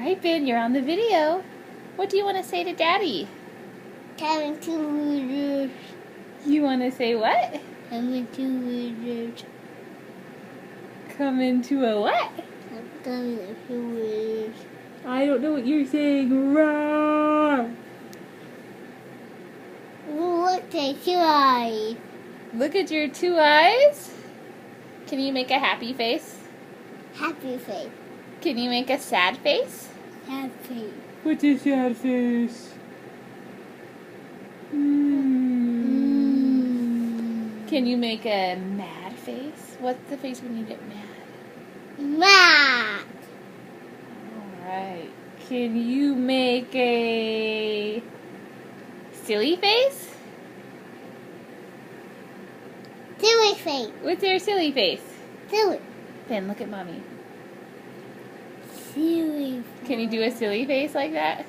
right, Ben, you're on the video. What do you want to say to Daddy? Coming to Wooders. You want to say what? Coming to Wooders. Come into a what? I'm coming to Wooders. I don't know what you're saying. Roar! Look at your eyes. Look at your two eyes. Can you make a happy face? Happy face. Can you make a sad face? Happy. What's a sad face? Can you make a mad face? What's the face when you get mad? Mad. Alright. Can you make a silly face? Silly face. What's your silly face? Silly. Ben, look at Mommy. Silly. Can you do a silly face like that?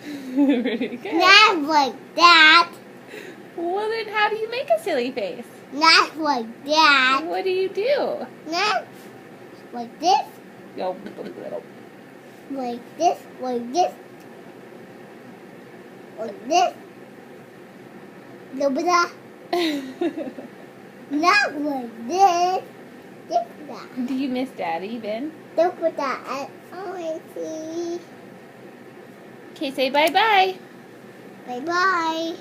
Pretty good. Not like that. Well, then how do you make a silly face? Not like that. What do you do? Not like this. Go. Like this. Like this. Like this. Blah. Not like this. This that. Do you miss Daddy, Ben? Look at that. I see. Okay, say bye-bye. Bye bye.